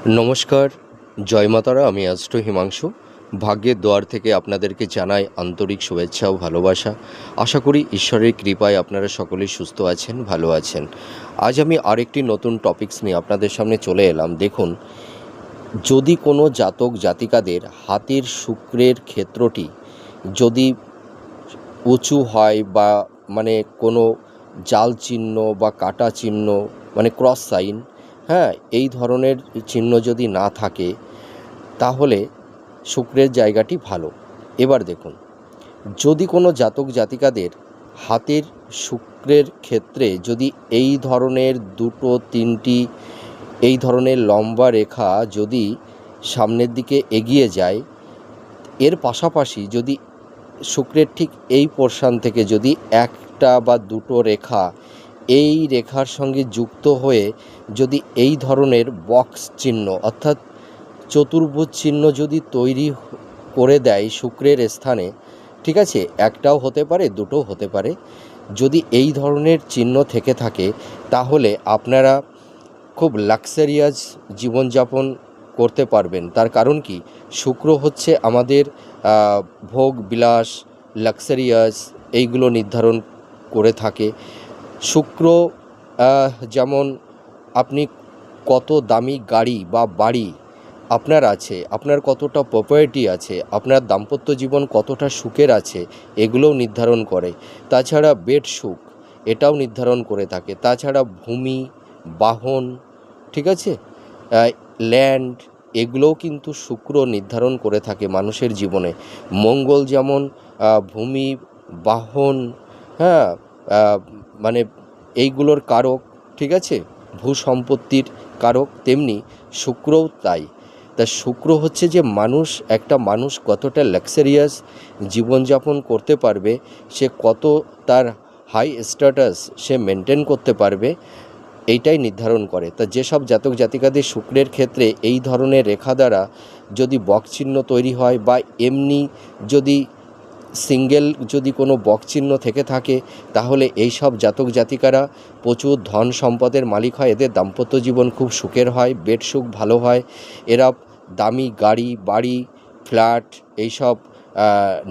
নমস্কার, জয় মাতারা। আমি অ্যাস্ট্রো হিমাংশু। ভাগ্যের দুয়ার থেকে আপনাদেরকে জানাই আন্তরিক শুভেচ্ছা ও ভালোবাসা। আশা করি ঈশ্বরের কৃপায় আপনারা সকলেই সুস্থ আছেন, ভালো আছেন। আজ আমি আরেকটি নতুন টপিকস নিয়ে আপনাদের সামনে চলে এলাম। দেখুন, যদি কোনো জাতক জাতিকাদের হাতের শুক্রের ক্ষেত্রটি যদি উঁচু হয় বা মানে কোনো জাল চিহ্ন বা কাটা চিহ্ন মানে ক্রস সাইন, হ্যাঁ, এই ধরনের চিহ্ন যদি না থাকে তাহলে শুক্রের জায়গাটি ভালো। এবার দেখুন, যদি কোনো জাতক জাতিকাদের হাতের শুক্রের ক্ষেত্রে যদি এই ধরনের দুটো তিনটি এই ধরনের লম্বা রেখা যদি সামনের দিকে এগিয়ে যায়, এর পাশাপাশি যদি শুক্রের ঠিক এই পোর্শন থেকে যদি একটা বা দুটো রেখা এই রেখার সঙ্গে যুক্ত হয়ে যদি এই ধরনের বক্স চিহ্ন অর্থাৎ চতুর্ভুজ চিহ্ন যদি তৈরি করে দেয় শুক্রের স্থানে, ঠিক আছে, একটাও হতে পারে, দুটোও হতে পারে, যদি এই ধরনের চিহ্ন থেকে থাকে তাহলে আপনারা খুব লাক্সারিয়াস জীবনযাপন করতে পারবেন। তার কারণ কি, শুক্র হচ্ছে আমাদের ভোগ বিলাস, লাক্সারিয়াস এইগুলো নির্ধারণ করে থাকে। শুক্র যেমন আপনি কত দামি গাড়ি বা বাড়ি আপনার আছে, আপনার কতটা প্রপার্টি আছে, আপনার দাম্পত্য জীবন কতটা সুখের আছে, এগুলোও নির্ধারণ করে। তাছাড়া বেড সুখ এটাও নির্ধারণ করে থাকে। তাছাড়া ভূমি, বাহন, ঠিক আছে, ল্যান্ড, এগুলোও কিন্তু শুক্র নির্ধারণ করে থাকে মানুষের জীবনে। মঙ্গল যেমন ভূমি, বাহন, হ্যাঁ, মানে এইগুলোর কারক, ঠিক আছে, ভূসম্পত্তির কারক, তেমনি শুক্রও তাই। তা শুক্র হচ্ছে যে একটা মানুষ কতটা লাক্সারিয়াস জীবনযাপন করতে পারবে, সে কত তার হাই স্ট্যাটাস সে মেনটেন করতে পারবে, এইটাই নির্ধারণ করে। তা যেসব জাতক জাতিকাদের শুক্রের ক্ষেত্রে এই ধরনের রেখা দ্বারা যদি বক্সচিহ্ন তৈরি হয় বা এমনি যদি সিঙ্গেল যদি কোনো বক্সচিহ্ন থেকে থাকে, তাহলে এই সব জাতক জাতিকারা প্রচুর ধন সম্পদের মালিক হয়। এদের দাম্পত্য জীবন খুব সুখের হয়, বেড সুখ ভালো হয়, এরা দামি গাড়ি বাড়ি ফ্ল্যাট এইসব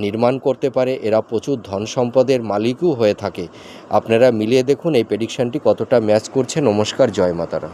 নির্মাণ করতে পারে, এরা প্রচুর ধন সম্পদের মালিকও হয়ে থাকে। আপনারা মিলিয়ে দেখুন এই প্রেডিকশানটি কতটা ম্যাচ করছে। নমস্কার, জয় মাতারা।